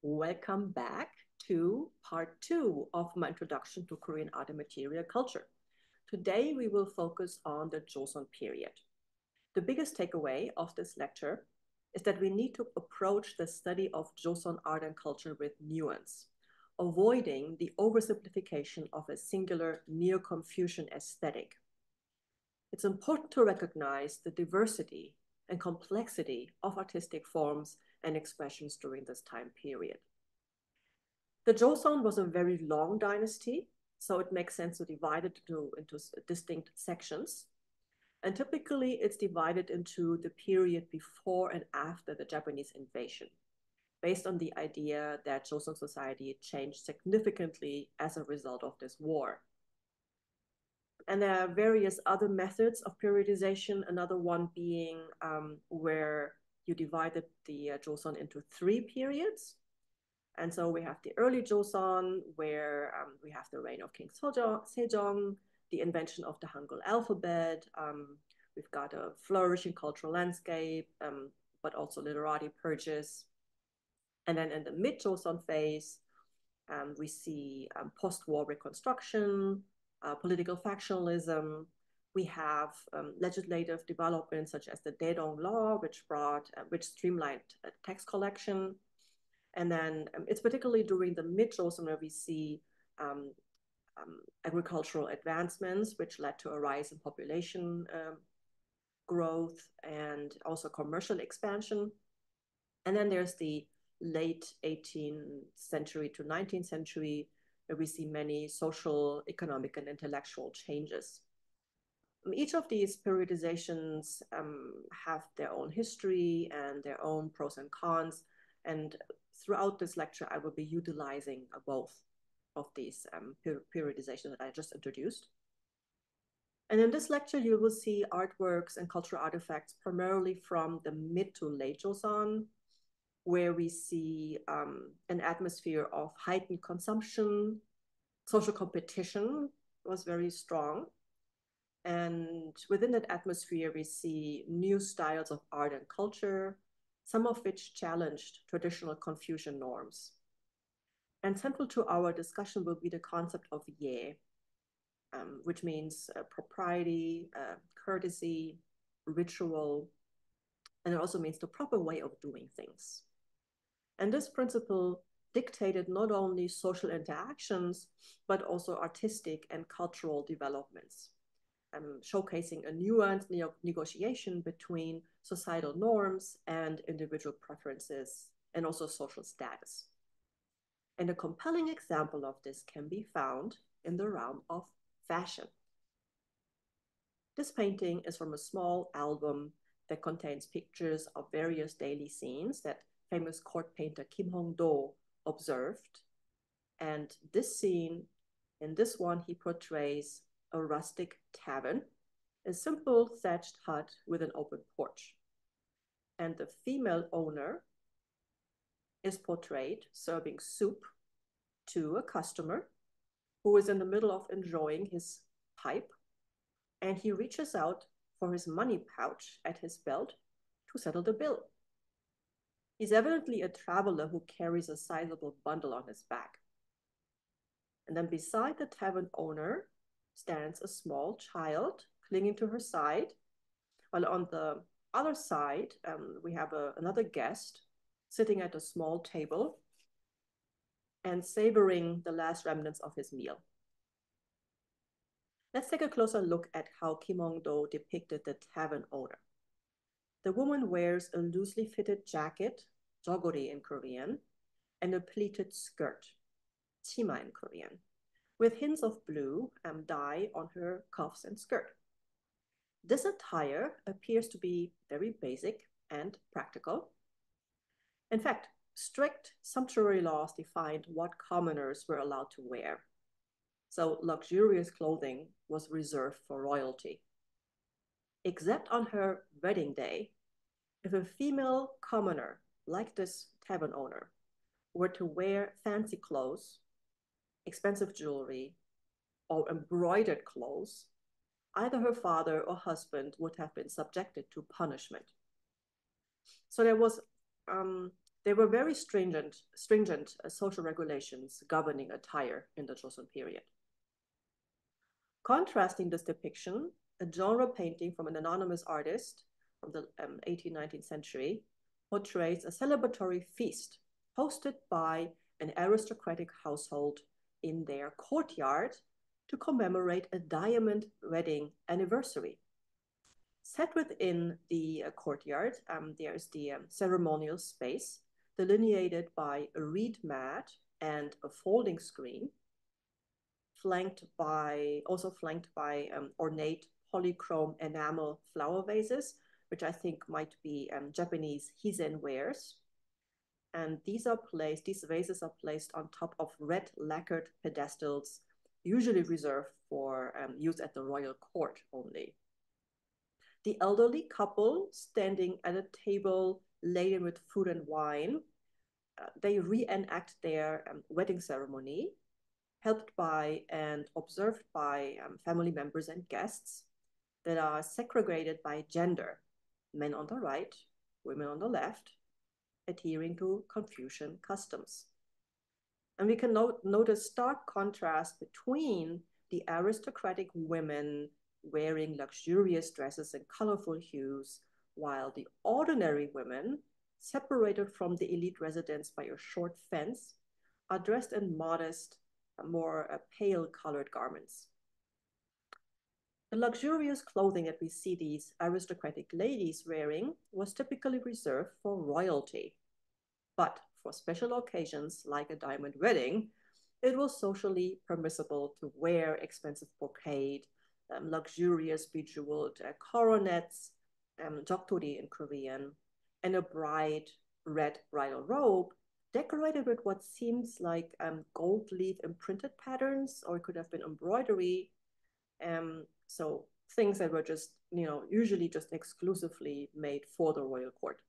Welcome back to part 2 of my introduction to Korean art and material culture. Today we will focus on the Joseon period. The biggest takeaway of this lecture is that we need to approach the study of Joseon art and culture with nuance, avoiding the oversimplification of a singular Neo-Confucian aesthetic. It's important to recognize the diversity and complexity of artistic forms and expressions during this time period. The Joseon was a very long dynasty, so it makes sense to divide it into distinct sections. And typically it's divided into the period before and after the Japanese invasion, based on the idea that Joseon society changed significantly as a result of this war. And there are various other methods of periodization, another one being where you divided the Joseon into 3 periods. And so we have the early Joseon, where we have the reign of King Sejong, the invention of the Hangul alphabet. We've got a flourishing cultural landscape, but also literati purges. And then in the mid-Joseon phase, we see post-war reconstruction, political factionalism. We have legislative developments such as the Daedong Law, which streamlined tax collection. And then it's particularly during the mid-Joseon where we see agricultural advancements, which led to a rise in population growth and also commercial expansion. And then there's the late 18th century to 19th century, where we see many social, economic, and intellectual changes. Each of these periodizations have their own history and their own pros and cons. And throughout this lecture, I will be utilizing both of these periodizations that I just introduced. And in this lecture, you will see artworks and cultural artifacts primarily from the mid to late Joseon, where we see an atmosphere of heightened consumption. Social competition was very strong. And within that atmosphere, we see new styles of art and culture, some of which challenged traditional Confucian norms. And central to our discussion will be the concept of ye, which means propriety, courtesy, ritual, and it also means the proper way of doing things. And this principle dictated not only social interactions, but also artistic and cultural developments, showcasing a nuanced negotiation between societal norms and individual preferences, and also social status. And a compelling example of this can be found in the realm of fashion. This painting is from a small album that contains pictures of various daily scenes that famous court painter Kim Hong-do observed. And this scene, in this one, he portrays a rustic tavern, a simple thatched hut with an open porch. And the female owner is portrayed serving soup to a customer who is in the middle of enjoying his pipe, and he reaches out for his money pouch at his belt to settle the bill. He's evidently a traveler who carries a sizable bundle on his back. And then beside the tavern owner stands a small child clinging to her side, while on the other side, we have another guest sitting at a small table and savoring the last remnants of his meal. Let's take a closer look at how Kim Hong-do depicted the tavern owner. The woman wears a loosely fitted jacket, jogori in Korean, and a pleated skirt, chima in Korean, with hints of blue dye on her cuffs and skirt. This attire appears to be very basic and practical. In fact, strict sumptuary laws defined what commoners were allowed to wear. So luxurious clothing was reserved for royalty. Except on her wedding day, if a female commoner, like this tavern owner, were to wear fancy clothes, expensive jewelry, or embroidered clothes, either her father or husband would have been subjected to punishment. So there was There were very stringent social regulations governing attire in the Joseon period. Contrasting this depiction, a genre painting from an anonymous artist from the 18th, 19th century portrays a celebratory feast hosted by an aristocratic household in their courtyard to commemorate a diamond wedding anniversary. Set within the courtyard, there is the ceremonial space delineated by a reed mat and a folding screen, also flanked by ornate polychrome enamel flower vases, which I think might be Japanese hizen wares. And these vases are placed on top of red lacquered pedestals, usually reserved for use at the royal court only. The elderly couple standing at a table laden with food and wine, they reenact their wedding ceremony, helped by and observed by family members and guests that are segregated by gender, men on the right, women on the left, adhering to Confucian customs. And we can note a stark contrast between the aristocratic women wearing luxurious dresses in colorful hues, while the ordinary women, separated from the elite residents by a short fence, are dressed in modest, more pale colored garments. The luxurious clothing that we see these aristocratic ladies wearing was typically reserved for royalty. But for special occasions like a diamond wedding, it was socially permissible to wear expensive brocade, luxurious bejeweled coronets, joktori in Korean, and a bright red bridal robe decorated with what seems like gold leaf imprinted patterns, or it could have been embroidery. So things that were just, usually just exclusively made for the royal court.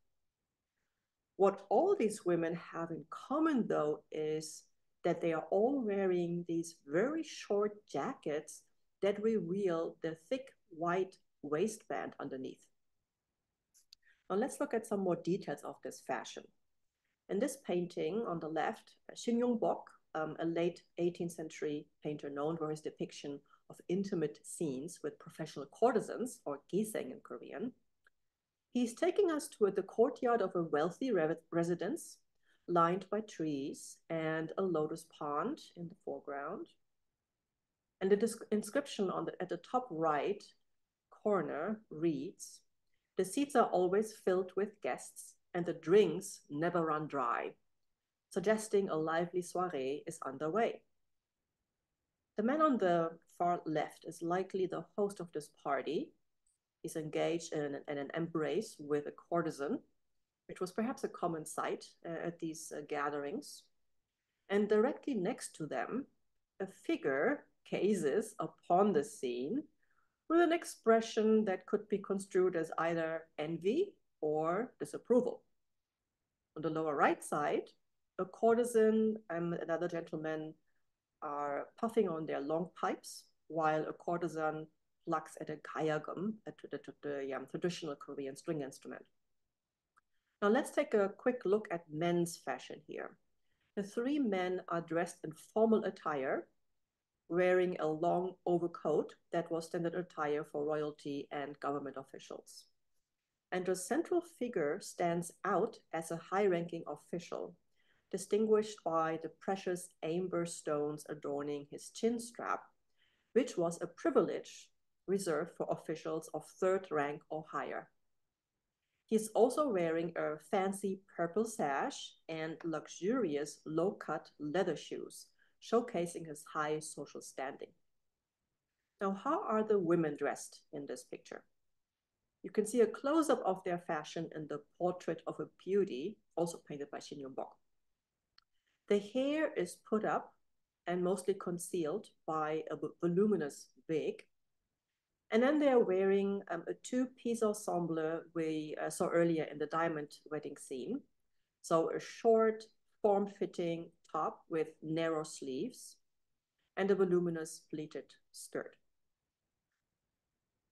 What all these women have in common, though, is that they are all wearing these very short jackets that reveal the thick white waistband underneath. Now let's look at some more details of this fashion. In this painting on the left, Shin Yong-bok, a late 18th century painter known for his depiction of intimate scenes with professional courtesans, or giseng in Korean, he's taking us to the courtyard of a wealthy residence lined by trees and a lotus pond in the foreground. And the inscription at the top right corner reads, "The seats are always filled with guests and the drinks never run dry," suggesting a lively soiree is underway. The man on the far left is likely the host of this party. He's engaged in an embrace with a courtesan, which was perhaps a common sight at these gatherings. And directly next to them, a figure gazes upon the scene with an expression that could be construed as either envy or disapproval. On the lower right side, a courtesan and another gentleman are puffing on their long pipes, while a courtesan plucks at a gayagum, the traditional Korean string instrument. Now let's take a quick look at men's fashion here. The three men are dressed in formal attire, wearing a long overcoat that was standard attire for royalty and government officials. And the central figure stands out as a high-ranking official, distinguished by the precious amber stones adorning his chin strap, which was a privilege reserved for officials of third rank or higher. He's also wearing a fancy purple sash and luxurious low-cut leather shoes, showcasing his high social standing. Now, how are the women dressed in this picture? You can see a close-up of their fashion in the Portrait of a Beauty, also painted by Shin Yong-bok. The hair is put up and mostly concealed by a voluminous wig. And then they are wearing a two-piece ensemble we saw earlier in the diamond wedding scene. So a short, form-fitting top with narrow sleeves and a voluminous pleated skirt.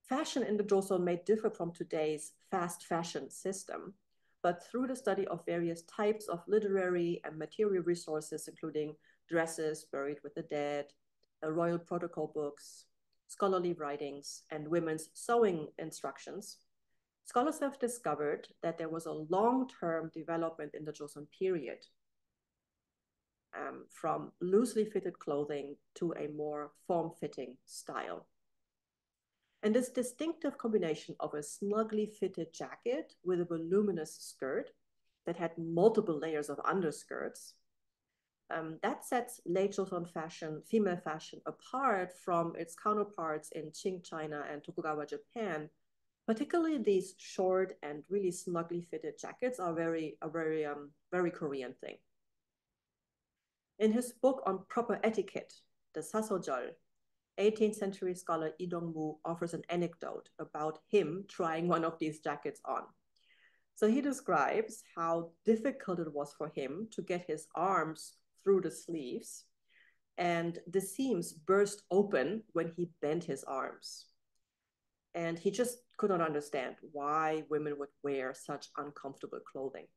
Fashion in the Joseon may differ from today's fast fashion system, but through the study of various types of literary and material resources, including dresses buried with the dead, royal protocol books, scholarly writings, and women's sewing instructions, scholars have discovered that there was a long-term development in the Joseon period, from loosely fitted clothing to a more form-fitting style. And this distinctive combination of a snugly fitted jacket with a voluminous skirt that had multiple layers of underskirts, that sets late Joseon fashion, female fashion, apart from its counterparts in Qing China and Tokugawa Japan. Particularly these short and really snugly fitted jackets are very Korean thing. In his book on proper etiquette, the Sasojol, 18th century scholar Lee Dong-moo offers an anecdote about him trying one of these jackets on. So he describes how difficult it was for him to get his arms through the sleeves, and the seams burst open when he bent his arms. And he just could not understand why women would wear such uncomfortable clothing.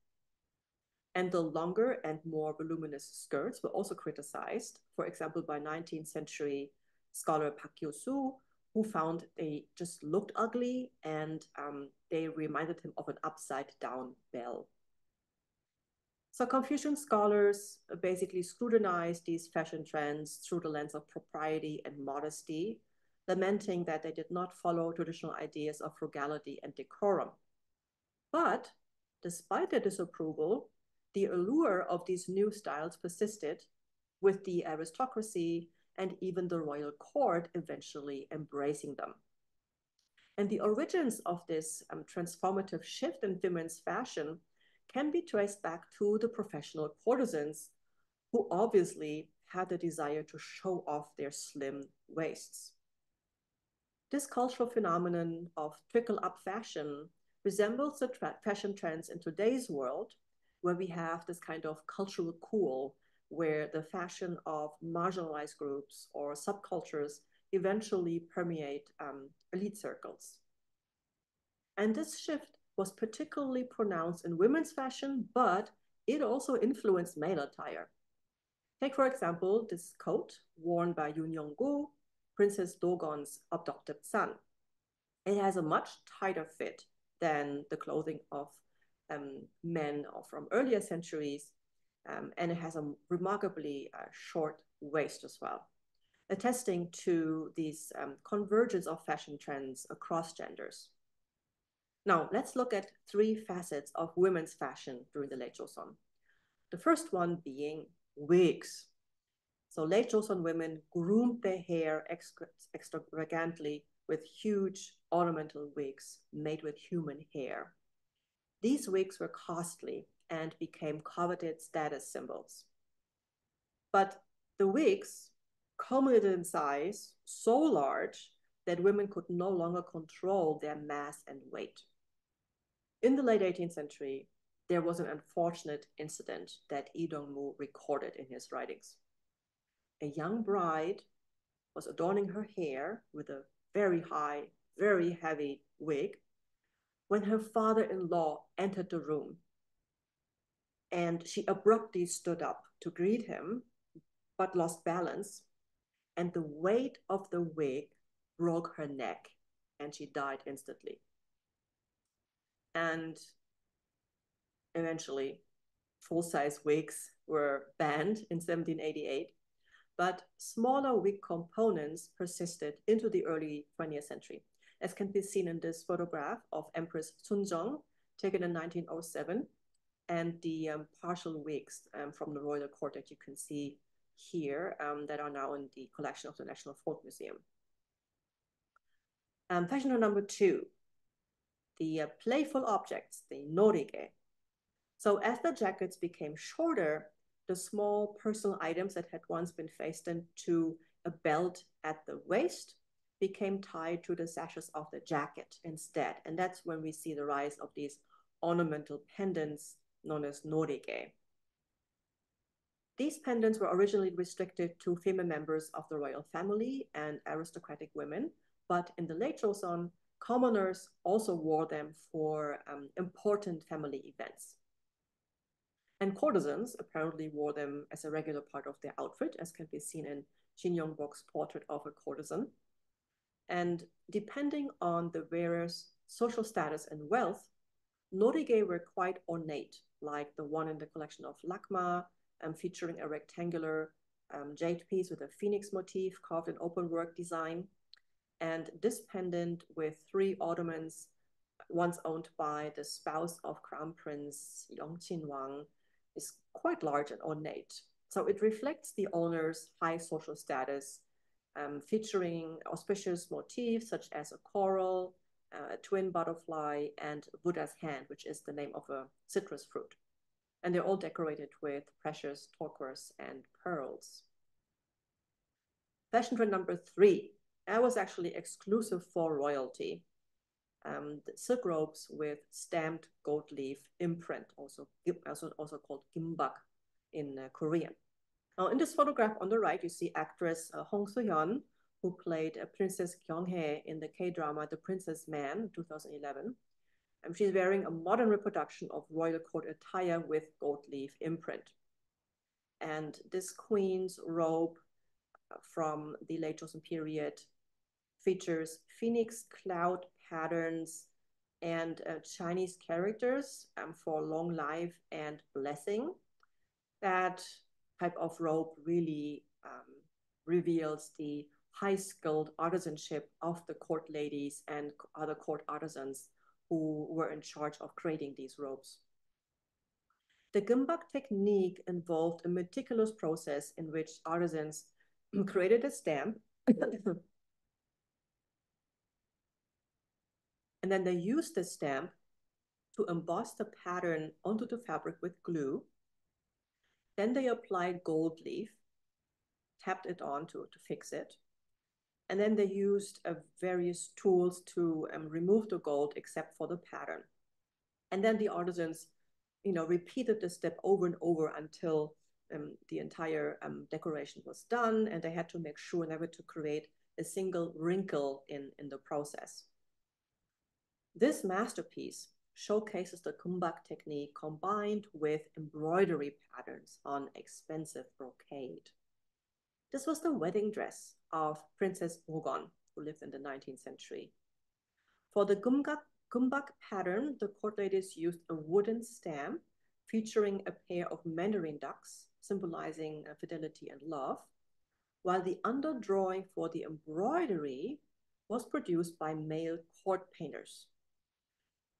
And the longer and more voluminous skirts were also criticized, for example, by 19th century scholar Park Kyo-soo, who found they just looked ugly and they reminded him of an upside down bell. So Confucian scholars basically scrutinized these fashion trends through the lens of propriety and modesty, lamenting that they did not follow traditional ideas of frugality and decorum. But despite their disapproval, the allure of these new styles persisted, with the aristocracy and even the royal court eventually embracing them. And the origins of this transformative shift in women's fashion can be traced back to the professional courtesans, who obviously had the desire to show off their slim waists. This cultural phenomenon of trickle-up fashion resembles the fashion trends in today's world, where we have this kind of cultural cool, where the fashion of marginalized groups or subcultures eventually permeate elite circles. And this shift was particularly pronounced in women's fashion, but it also influenced male attire. Take, for example, this coat worn by Yoon Young-gu, Princess Dogon's adopted son. It has a much tighter fit than the clothing of men from earlier centuries, and it has a remarkably short waist as well, attesting to these convergence of fashion trends across genders. Now, let's look at three facets of women's fashion during the late Joseon. The first one being wigs. So late Joseon women groomed their hair extravagantly with huge ornamental wigs made with human hair. These wigs were costly and became coveted status symbols. But the wigs culminated in size so large that women could no longer control their mass and weight. In the late 18th century, there was an unfortunate incident that Lee Dong-moo recorded in his writings. A young bride was adorning her hair with a very high, very heavy wig when her father-in-law entered the room. And she abruptly stood up to greet him, but lost balance. And the weight of the wig broke her neck, and she died instantly. And eventually, full-size wigs were banned in 1788, but smaller wig components persisted into the early 20th century, as can be seen in this photograph of Empress Sunjong, taken in 1907, and the partial wigs from the royal court that you can see here that are now in the collection of the National Folk Museum. Fashion number two, the playful objects, the norige. So as the jackets became shorter, the small personal items that had once been fastened to a belt at the waist became tied to the sashes of the jacket instead. And that's when we see the rise of these ornamental pendants known as norige. These pendants were originally restricted to female members of the royal family and aristocratic women, but in the late Joseon, commoners also wore them for important family events. And courtesans apparently wore them as a regular part of their outfit, as can be seen in Shin Young-bok's portrait of a courtesan. And depending on the wearer's social status and wealth, norige were quite ornate, like the one in the collection of Lakma, featuring a rectangular jade piece with a phoenix motif carved in openwork design. And this pendant with 3 ornaments, once owned by the spouse of Crown Prince Yongqin Wang, is quite large and ornate. So it reflects the owner's high social status, featuring auspicious motifs such as a coral, a twin butterfly, and Buddha's hand, which is the name of a citrus fruit. And they're all decorated with precious turquoise and pearls. Fashion trend number 3. That was actually exclusive for royalty. The silk robes with stamped gold leaf imprint, also called gimbak in Korean. Now, in this photograph on the right, you see actress Hong Soo-hyun, who played Princess Kyung-hae in the K-drama The Princess Man, 2011. She's wearing a modern reproduction of royal court attire with gold leaf imprint. And this queen's robe from the late Joseon period features phoenix cloud patterns and Chinese characters for long life and blessing. That type of robe really reveals the high-skilled artisanship of the court ladies and other court artisans who were in charge of creating these robes. The gimbak technique involved a meticulous process in which artisans created a stamp and then they used the stamp to emboss the pattern onto the fabric with glue. Then they applied gold leaf, tapped it on to fix it. And then they used various tools to remove the gold except for the pattern. And then the artisans, repeated the step over and over until the entire decoration was done, and they had to make sure never to create a single wrinkle in the process. This masterpiece showcases the gimbak technique combined with embroidery patterns on expensive brocade. This was the wedding dress of Princess Ogon, who lived in the 19th century. For the gimbak pattern, the court ladies used a wooden stamp featuring a pair of mandarin ducks, symbolizing fidelity and love, while the underdrawing for the embroidery was produced by male court painters.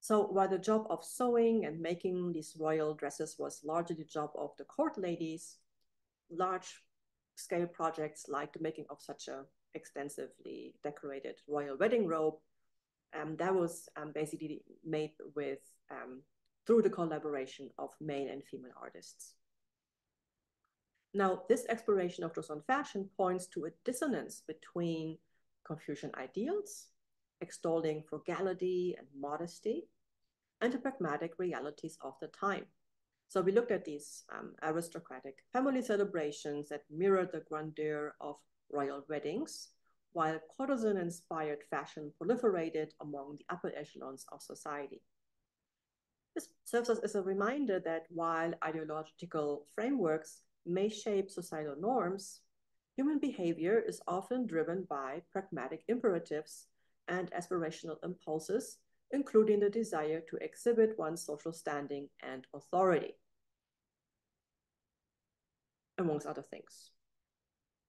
So while the job of sewing and making these royal dresses was largely the job of the court ladies, large-scale projects like the making of such a extensively decorated royal wedding robe, that was basically made with through the collaboration of male and female artists. Now, this exploration of Joseon fashion points to a dissonance between Confucian ideals, extolling frugality and modesty, and the pragmatic realities of the time. So we looked at these aristocratic family celebrations that mirrored the grandeur of royal weddings, while courtesan-inspired fashion proliferated among the upper echelons of society. This serves us as a reminder that while ideological frameworks may shape societal norms, human behavior is often driven by pragmatic imperatives and aspirational impulses, including the desire to exhibit one's social standing and authority, amongst other things.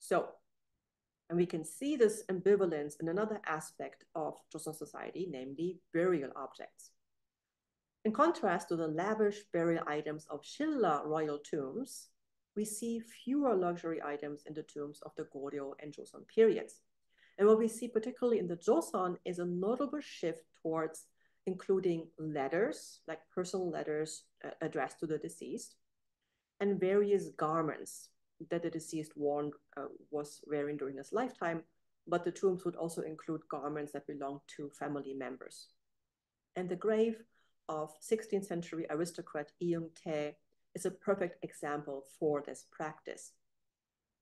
And we can see this ambivalence in another aspect of Joseon society, namely burial objects. In contrast to the lavish burial items of Shilla royal tombs, we see fewer luxury items in the tombs of the Goryeo and Joseon periods. And what we see particularly in the Joseon is a notable shift towards including letters, like personal letters addressed to the deceased, and various garments that the deceased was wearing during his lifetime, but the tombs would also include garments that belonged to family members. And the grave of 16th century aristocrat Lee Young-tae is a perfect example for this practice.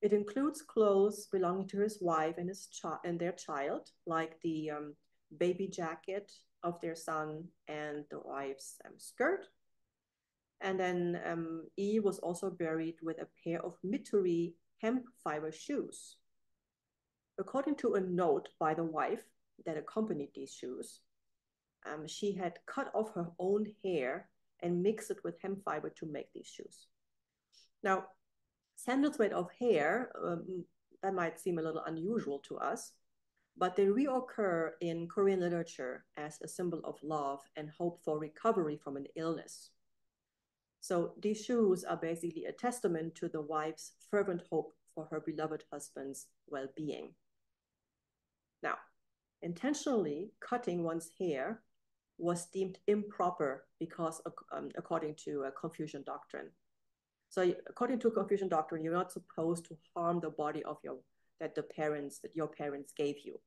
It includes clothes belonging to his wife and their child, like the baby jacket of their son and the wife's skirt. And then E was also buried with a pair of Mituri hemp fiber shoes. According to a note by the wife that accompanied these shoes, she had cut off her own hair and mixed it with hemp fiber to make these shoes. Now, sandals made of hair, that might seem a little unusual to us, but they reoccur in Korean literature as a symbol of love and hope for recovery from an illness. So these shoes are basically a testament to the wife's fervent hope for her beloved husband's well-being. Now, intentionally cutting one's hair was deemed improper because according to a Confucian doctrine. So according to Confucian doctrine, you're not supposed to harm the body of your parents gave you.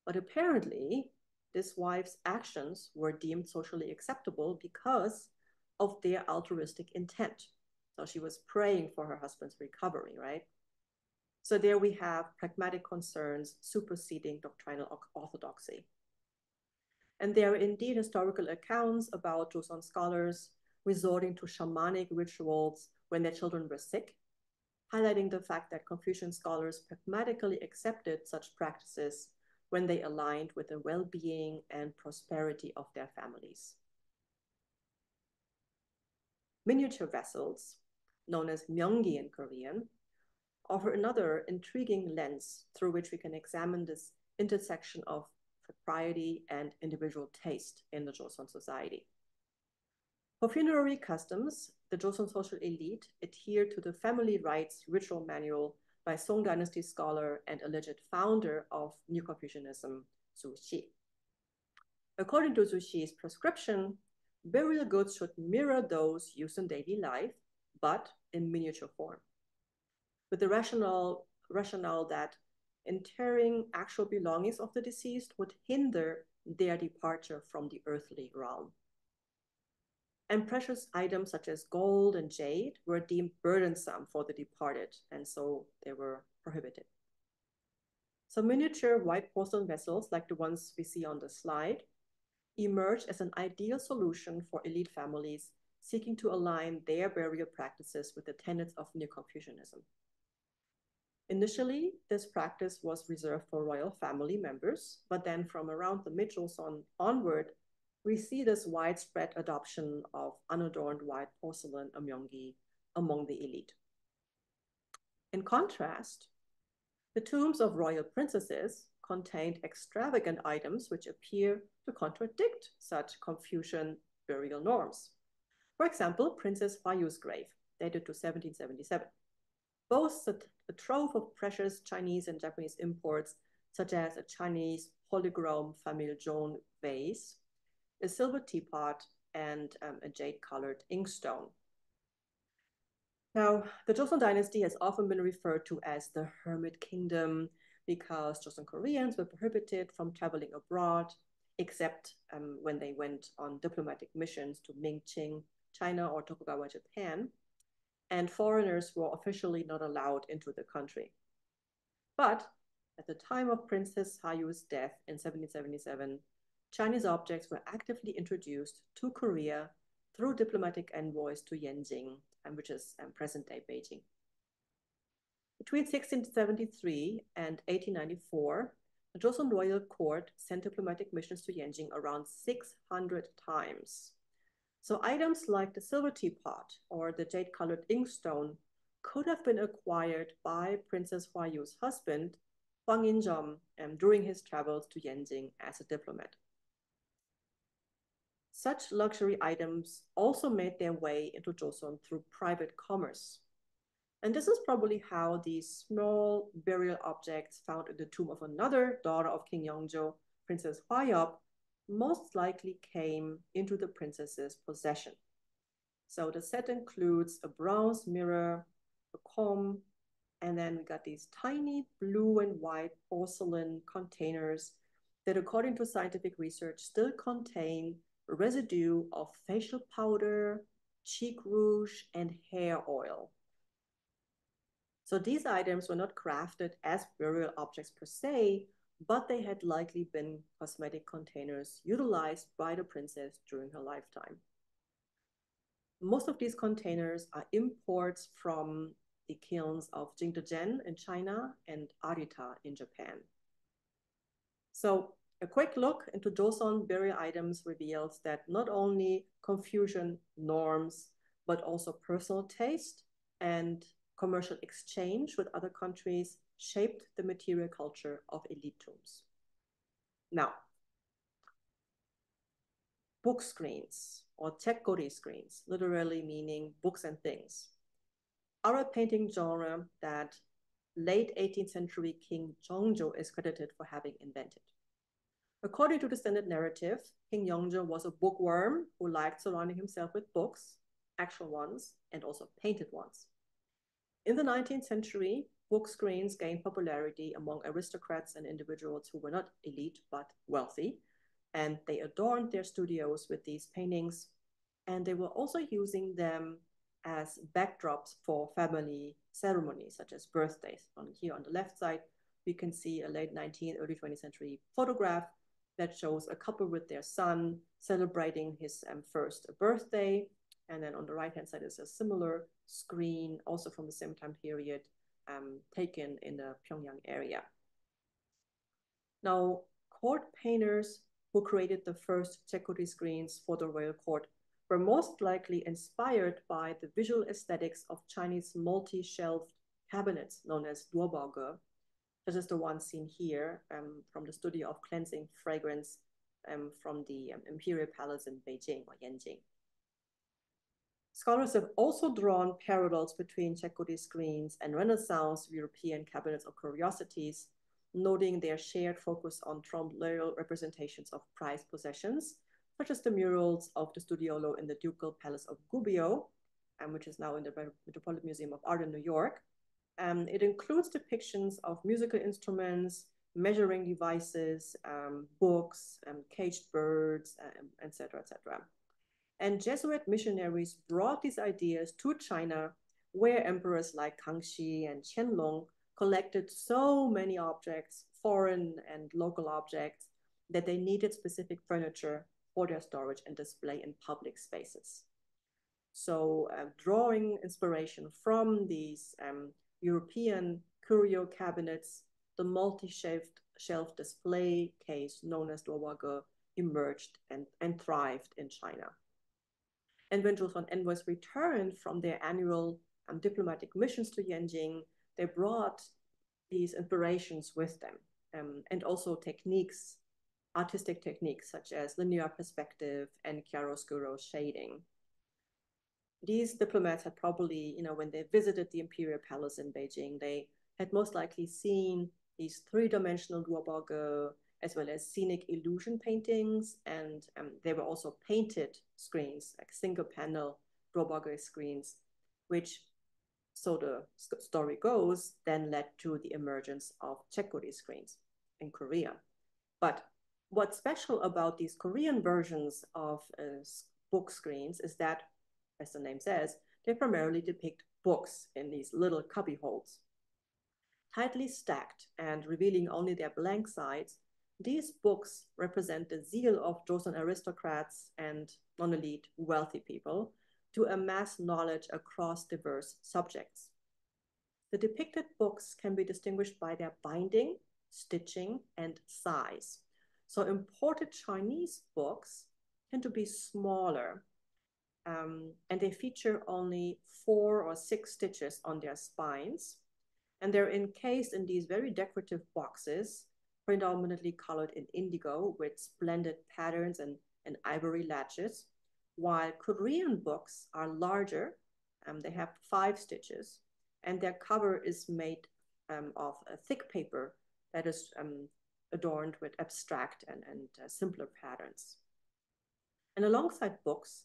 But apparently, this wife's actions were deemed socially acceptable because of their altruistic intent. So she was praying for her husband's recovery, right? So there we have pragmatic concerns superseding doctrinal orthodoxy. And there are indeed historical accounts about Joseon scholars resorting to shamanic rituals when their children were sick, highlighting the fact that Confucian scholars pragmatically accepted such practices when they aligned with the well-being and prosperity of their families. Miniature vessels, known as myeongi in Korean, offer another intriguing lens through which we can examine this intersection of propriety and individual taste in the Joseon society. For funerary customs, the Joseon social elite adhered to the family rites ritual manual by Song Dynasty scholar and alleged founder of New Confucianism, Zhu Xi. According to Zhu Xi's prescription, burial goods should mirror those used in daily life, but in miniature form, with the rationale that interring actual belongings of the deceased would hinder their departure from the earthly realm. And precious items such as gold and jade were deemed burdensome for the departed, and so they were prohibited. So miniature white porcelain vessels, like the ones we see on the slide, emerged as an ideal solution for elite families seeking to align their burial practices with the tenets of New Confucianism. Initially, this practice was reserved for royal family members, but then from around the mid-Joseon onward, we see this widespread adoption of unadorned white porcelain myeongi among the elite. In contrast, the tombs of royal princesses contained extravagant items which appear to contradict such Confucian burial norms. For example, Princess Huayu's grave, dated to 1777, boasts a trove of precious Chinese and Japanese imports, such as a Chinese polychrome famille jaune vase, a silver teapot, and a jade-colored inkstone. Now, the Joseon dynasty has often been referred to as the Hermit Kingdom because Joseon Koreans were prohibited from traveling abroad, except when they went on diplomatic missions to Ming-Qing, China, or Tokugawa, Japan, and foreigners were officially not allowed into the country. But at the time of Princess Huayu's death in 1777, Chinese objects were actively introduced to Korea through diplomatic envoys to Yenjing, which is present-day Beijing. Between 1673 and 1894, the Joseon royal court sent diplomatic missions to Yenjing around 600 times. So items like the silver teapot or the jade-colored inkstone could have been acquired by Princess Huayu's husband, Huang Yinzhom, during his travels to Yenjing as a diplomat. Such luxury items also made their way into Joseon through private commerce. And this is probably how these small burial objects found in the tomb of another daughter of King Yeongjo, Princess Hwayop, most likely came into the princess's possession. So the set includes a bronze mirror, a comb, and then we got these tiny blue and white porcelain containers that, according to scientific research, still contain residue of facial powder, cheek rouge, and hair oil. So these items were not crafted as burial objects per se, but they had likely been cosmetic containers utilized by the princess during her lifetime. Most of these containers are imports from the kilns of Jingdezhen in China and Arita in Japan. So a quick look into Joseon burial items reveals that not only Confucian norms, but also personal taste and commercial exchange with other countries shaped the material culture of elite tombs. Now, book screens or tekgori screens, literally meaning books and things, are a painting genre that late 18th century King Jeongjo is credited for having invented. According to the standard narrative, King Yeongjo was a bookworm who liked surrounding himself with books, actual ones, and also painted ones. In the 19th century, book screens gained popularity among aristocrats and individuals who were not elite but wealthy, and they adorned their studios with these paintings, and they were also using them as backdrops for family ceremonies, such as birthdays. Here on the left side, we can see a late 19th, early 20th century photograph that shows a couple with their son celebrating his first birthday. And then on the right-hand side is a similar screen, also from the same time period, taken in the Pyongyang area. Now, court painters who created the first tekgori screens for the royal court were most likely inspired by the visual aesthetics of Chinese multi-shelved cabinets known as duobaoge, such as the one seen here from the studio of cleansing fragrance from the imperial palace in Beijing or Yanjing. Scholars have also drawn parallels between tekgori screens and Renaissance European cabinets of curiosities, noting their shared focus on trompe-l'oeil representations of prized possessions, such as the murals of the Studiolo in the Ducal Palace of Gubbio, which is now in the Metropolitan Museum of Art in New York. It includes depictions of musical instruments, measuring devices, books, caged birds, etc., etc. And Jesuit missionaries brought these ideas to China, where emperors like Kangxi and Qianlong collected so many objects, foreign and local objects, that they needed specific furniture for their storage and display in public spaces. So drawing inspiration from these European curio cabinets, the multi-shelf display case known as duobaoge emerged and thrived in China. And when Joseon envoys returned from their annual diplomatic missions to Yanjing, they brought these inspirations with them, and also techniques, artistic techniques such as linear perspective and chiaroscuro shading. These diplomats had probably, when they visited the imperial palace in Beijing, they had most likely seen these three-dimensional duobaoge as well as scenic illusion paintings, and they were also painted screens, like single-panel duobaoge screens, which, so the story goes, then led to the emergence of tekgori screens in Korea. But what's special about these Korean versions of book screens is that, as the name says, they primarily depict books in these little cubby holes. Tightly stacked and revealing only their blank sides, these books represent the zeal of Joseon aristocrats and non-elite wealthy people to amass knowledge across diverse subjects. The depicted books can be distinguished by their binding, stitching, and size. So imported Chinese books tend to be smaller, and they feature only 4 or 6 stitches on their spines, and they're encased in these very decorative boxes, predominantly colored in indigo with splendid patterns and ivory latches, while Korean books are larger. They have 5 stitches, and their cover is made of a thick paper that is adorned with abstract and simpler patterns. And alongside books,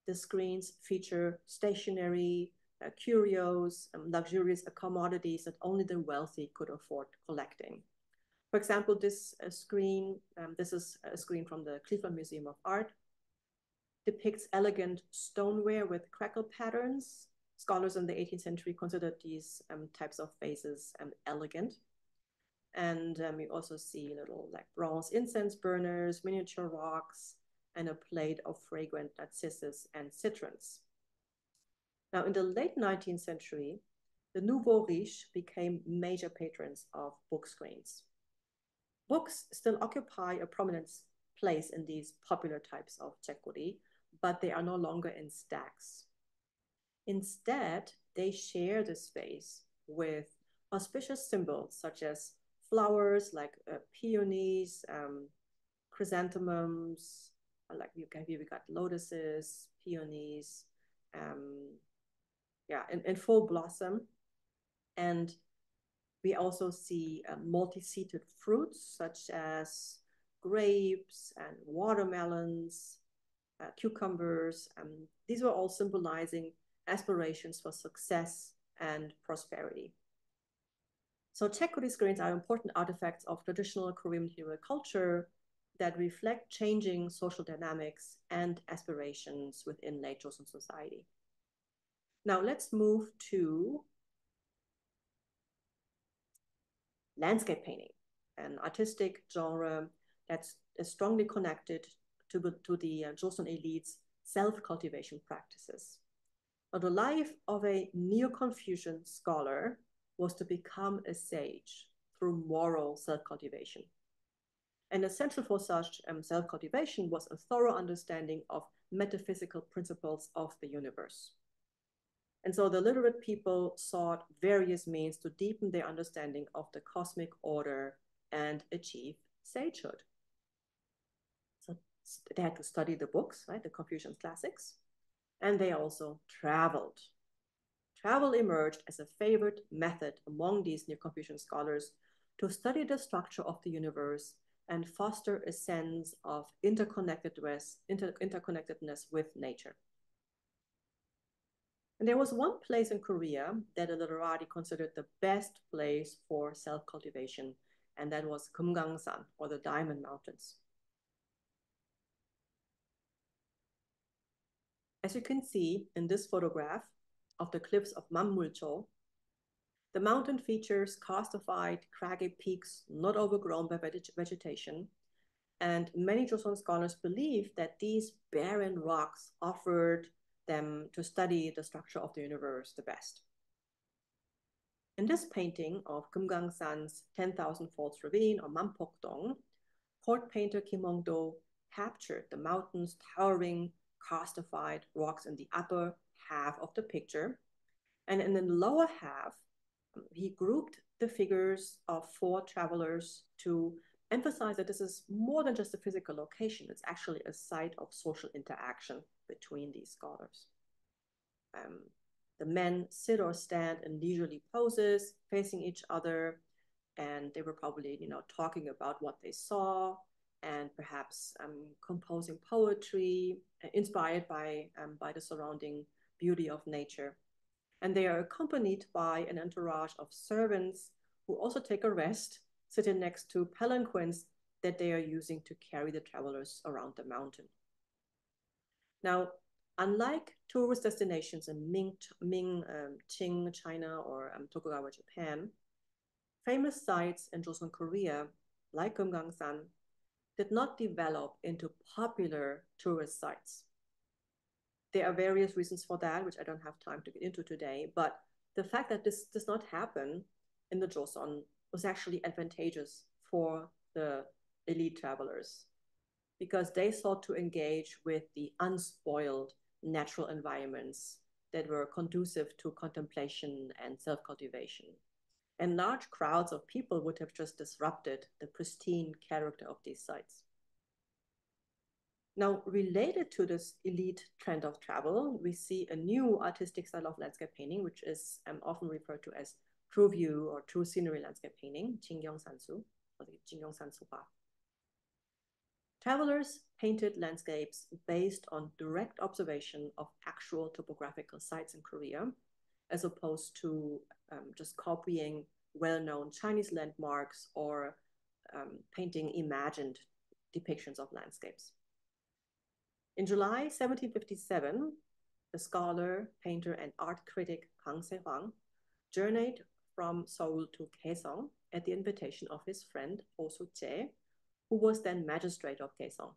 the screens feature stationery, curios, luxurious commodities that only the wealthy could afford collecting. For example, this screen, this is a screen from the Cleveland Museum of Art, depicts elegant stoneware with crackle patterns. Scholars in the 18th century considered these types of vases elegant. And you also see little like bronze incense burners, miniature rocks, and a plate of fragrant narcissus and citrons. Now, in the late 19th century, the nouveau riche became major patrons of book screens. Books still occupy a prominent place in these popular types of chekkori, but they are no longer in stacks. Instead, they share the space with auspicious symbols such as flowers like peonies, chrysanthemums, like we got lotuses, peonies, yeah, in full blossom. And we also see multi-seeded fruits such as grapes and watermelons, cucumbers. These were all symbolizing aspirations for success and prosperity. So chekkori screens are important artifacts of traditional Korean material culture that reflect changing social dynamics and aspirations within late Joseon society. Now let's move to landscape painting, an artistic genre that's strongly connected to the Joseon elite's self-cultivation practices. Now, the life of a Neo-Confucian scholar was to become a sage through moral self-cultivation. And essential for such self-cultivation was a thorough understanding of metaphysical principles of the universe. And so the literate people sought various means to deepen their understanding of the cosmic order and achieve sagehood. So they had to study the books, right, the Confucian classics, and they also traveled. Travel emerged as a favorite method among these Neo-Confucian scholars to study the structure of the universe and foster a sense of interconnectedness with nature. And there was one place in Korea that the literati considered the best place for self-cultivation, and that was Kumgangsan, or the Diamond Mountains. As you can see in this photograph of the cliffs of Mammulcho, the mountain features karstified, craggy peaks not overgrown by vegetation, and many Joseon scholars believe that these barren rocks offered them to study the structure of the universe the best. In this painting of Kumgangsan's 10,000 Falls Ravine, or Mampokdong, court painter Kim Hong-do captured the mountain's towering karstified rocks in the upper half of the picture, and in the lower half, he grouped the figures of 4 travelers to emphasize that this is more than just a physical location. It's actually a site of social interaction between these scholars. The men sit or stand in leisurely poses, facing each other, and they were probably, talking about what they saw and perhaps composing poetry inspired by the surrounding beauty of nature. And they are accompanied by an entourage of servants who also take a rest, sitting next to palanquins that they are using to carry the travelers around the mountain. Now, unlike tourist destinations in Qing, China, or Tokugawa, Japan, famous sites in Joseon, Korea, like Kumgangsan, did not develop into popular tourist sites. There are various reasons for that, which I don't have time to get into today, but the fact that this does not happen in the Joseon was actually advantageous for the elite travelers, because they sought to engage with the unspoiled natural environments that were conducive to contemplation and self-cultivation. And large crowds of people would have just disrupted the pristine character of these sites. Now, related to this elite trend of travel, we see a new artistic style of landscape painting, which is often referred to as true view or true scenery landscape painting, Jingyeongsansu, or the Jingyeongsansuba. Travelers painted landscapes based on direct observation of actual topographical sites in Korea, as opposed to just copying well-known Chinese landmarks or painting imagined depictions of landscapes. In July 1757, the scholar, painter, and art critic Kang Se-hwang journeyed from Seoul to Kaesong at the invitation of his friend Oh Soo-jae, who was then magistrate of Kaesong.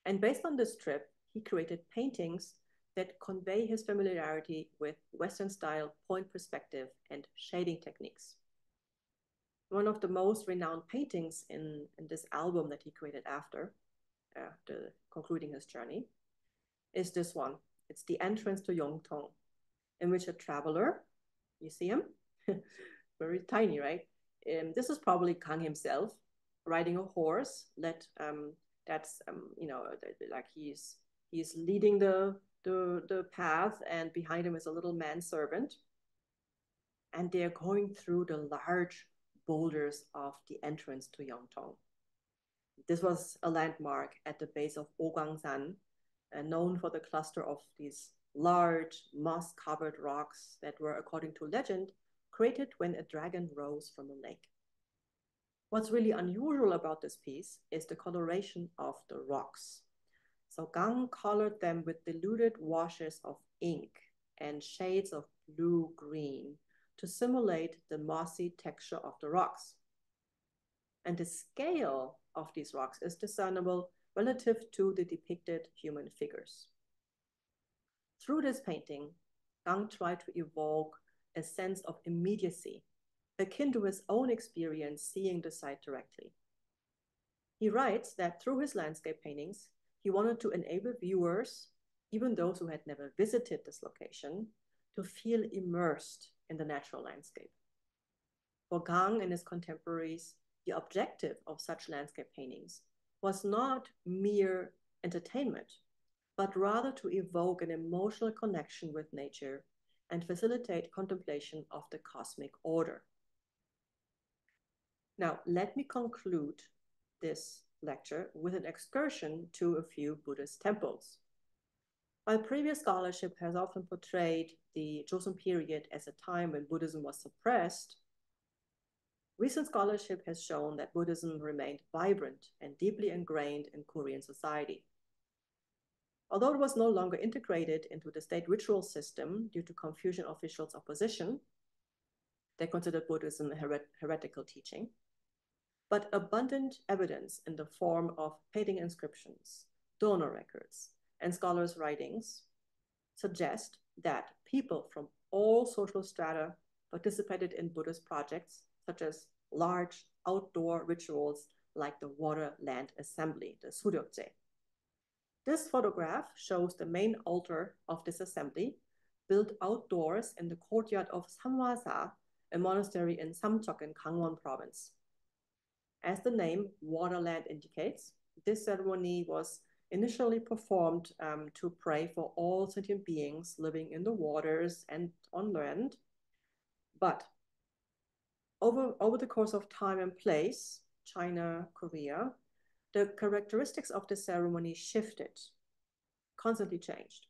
And based on this trip, he created paintings that convey his familiarity with Western-style point perspective and shading techniques. One of the most renowned paintings in this album that he created after concluding his journey is this one. It's the entrance to Yongtong, in which a traveler, you see him, very tiny, right? This is probably Kang himself riding a horse. Like he's leading the path, and behind him is a little manservant, and they're going through the large boulders of the entrance to Yongtong. This was a landmark at the base of Ogangsan, known for the cluster of these large moss-covered rocks that were, according to legend, created when a dragon rose from a lake. What's really unusual about this piece is the coloration of the rocks. So Gang colored them with diluted washes of ink and shades of blue-green to simulate the mossy texture of the rocks. And the scale of these rocks is discernible relative to the depicted human figures. Through this painting, Gang tried to evoke a sense of immediacy, akin to his own experience seeing the site directly. He writes that through his landscape paintings, he wanted to enable viewers, even those who had never visited this location, to feel immersed in the natural landscape. For Gang and his contemporaries, the objective of such landscape paintings was not mere entertainment, but rather to evoke an emotional connection with nature and facilitate contemplation of the cosmic order. Now, let me conclude this lecture with an excursion to a few Buddhist temples. While previous scholarship has often portrayed the Joseon period as a time when Buddhism was suppressed, recent scholarship has shown that Buddhism remained vibrant and deeply ingrained in Korean society. Although it was no longer integrated into the state ritual system due to Confucian officials' opposition, they considered Buddhism a heretical teaching, but abundant evidence in the form of painting inscriptions, donor records, and scholars' writings suggest that people from all social strata participated in Buddhist projects, such as large outdoor rituals like the Water Land Assembly, the Suryokje. This photograph shows the main altar of this assembly, built outdoors in the courtyard of Samwasa, a monastery in Samcheok in Gangwon province. As the name Waterland indicates, this ceremony was initially performed to pray for all sentient beings living in the waters and on land. But over the course of time and place, China, Korea, the characteristics of the ceremony shifted, constantly changed.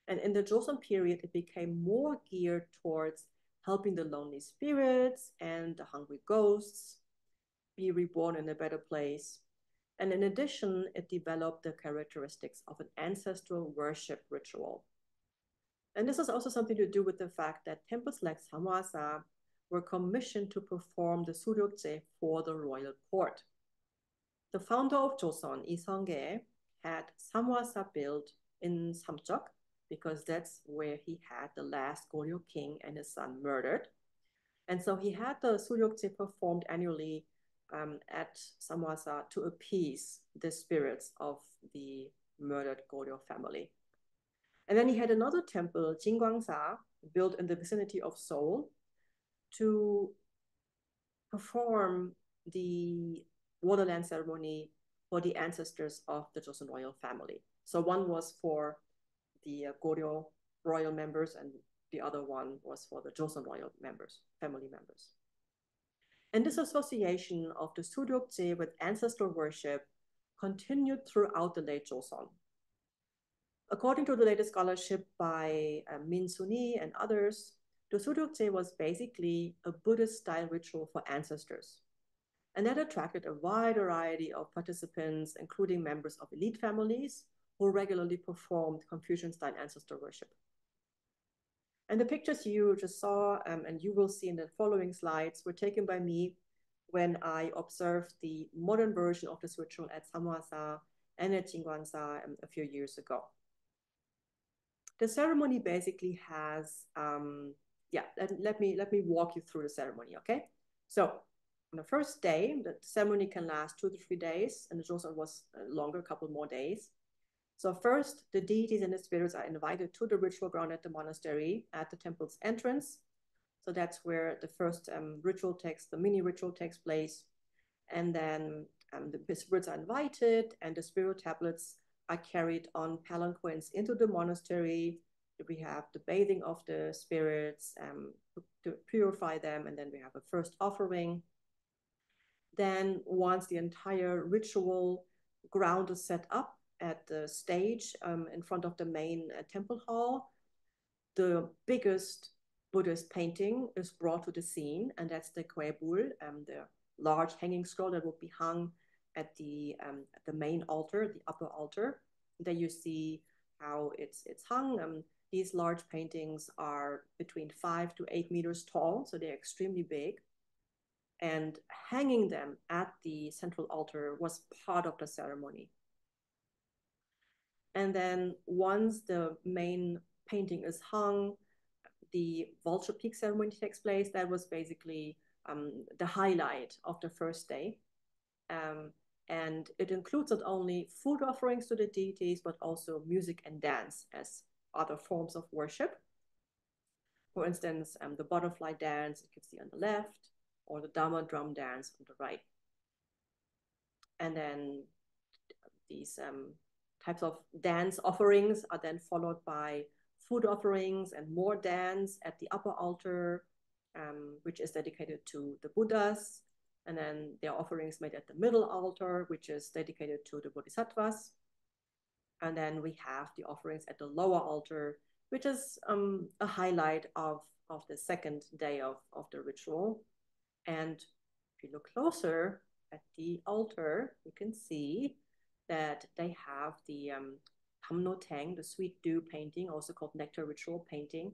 And in the Joseon period, it became more geared towards helping the lonely spirits and the hungry ghosts be reborn in a better place. And in addition, it developed the characteristics of an ancestral worship ritual. And this has also something to do with the fact that temples like Samwasa were commissioned to perform the Suryokje for the royal court. The founder of Joseon, Lee Seong-ge, had Samwasa built in Samcheok because that's where he had the last Goryeo king and his son murdered. And so he had the Suryokje performed annually at Samwasa to appease the spirits of the murdered Goryeo family. And then he had another temple, Jingwangsa, built in the vicinity of Seoul to perform the waterland ceremony for the ancestors of the Joseon royal family. So one was for the Goryeo royal members, and the other one was for the Joseon royal members, family members. And this association of the Suryokje with ancestral worship continued throughout the late Joseon. According to the latest scholarship by Min Suni and others, the Suryokje was basically a Buddhist-style ritual for ancestors. And that attracted a wide variety of participants, including members of elite families who regularly performed Confucian-style ancestor worship. And the pictures you just saw, and you will see in the following slides, were taken by me when I observed the modern version of this ritual at Samhwasa and at Jingwansa a few years ago. The ceremony basically has, let me walk you through the ceremony, okay? So on the first day, the ceremony can last 2 to 3 days, and the Joseon was longer, a couple more days. So first, the deities and the spirits are invited to the ritual ground at the monastery at the temple's entrance. So that's where the first ritual text, the mini ritual takes place. And then the spirits are invited, and the spirit tablets are carried on palanquins into the monastery. We have the bathing of the spirits to purify them, and then we have a first offering. Then once the entire ritual ground is set up at the stage in front of the main temple hall, the biggest Buddhist painting is brought to the scene, and that's the Kweibul, the large hanging scroll that will be hung at the main altar, the upper altar. There you see how it's hung. These large paintings are between 5 to 8 meters tall, so they're extremely big. And hanging them at the central altar was part of the ceremony. And then once the main painting is hung, the vulture peak ceremony takes place. That was basically the highlight of the first day. And it includes not only food offerings to the deities, but also music and dance as other forms of worship. For instance, the butterfly dance you can see on the left, or the Dharma drum dance on the right. And then these types of dance offerings are then followed by food offerings and more dance at the upper altar, which is dedicated to the Buddhas. And then there are offerings made at the middle altar, which is dedicated to the Bodhisattvas. And then we have the offerings at the lower altar, which is a highlight of the second day of the ritual. And if you look closer at the altar, you can see that they have the Hamnoteng, the sweet dew painting, also called nectar ritual painting.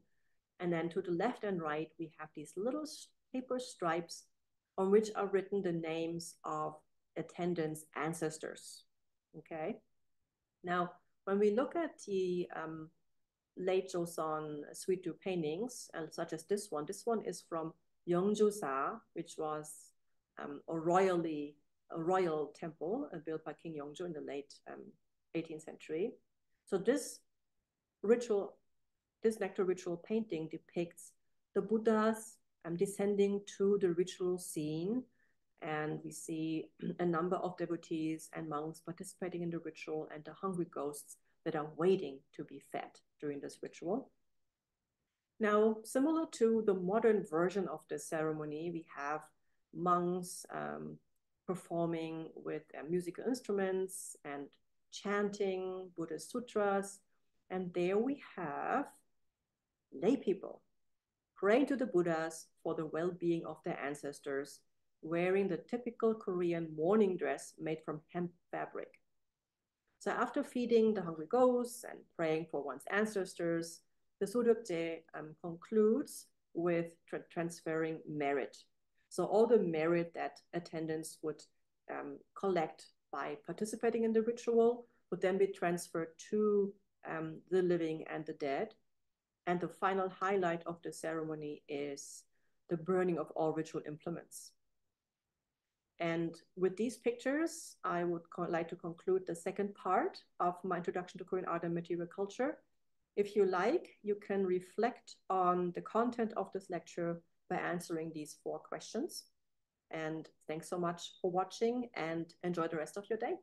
And then to the left and right, we have these little paper stripes on which are written the names of attendants' ancestors. Okay. Now, when we look at the late Joseon sweet dew paintings, such as this one is from Yeongju-sa, which was a royal temple built by King Yeongju in the late 18th century. So this nectar ritual painting depicts the Buddhas descending to the ritual scene, and we see a number of devotees and monks participating in the ritual and the hungry ghosts that are waiting to be fed during this ritual. Now, similar to the modern version of the ceremony, we have monks performing with musical instruments and chanting Buddhist sutras. And there we have lay people praying to the Buddhas for the well-being of their ancestors, wearing the typical Korean mourning dress made from hemp fabric. So after feeding the hungry ghosts and praying for one's ancestors, the Sudokje concludes with transferring merit. So all the merit that attendants would collect by participating in the ritual would then be transferred to the living and the dead. And the final highlight of the ceremony is the burning of all ritual implements. And with these pictures, I would like to conclude the second part of my introduction to Korean art and material culture. If you like, you can reflect on the content of this lecture by answering these 4 questions. And thanks so much for watching, and enjoy the rest of your day.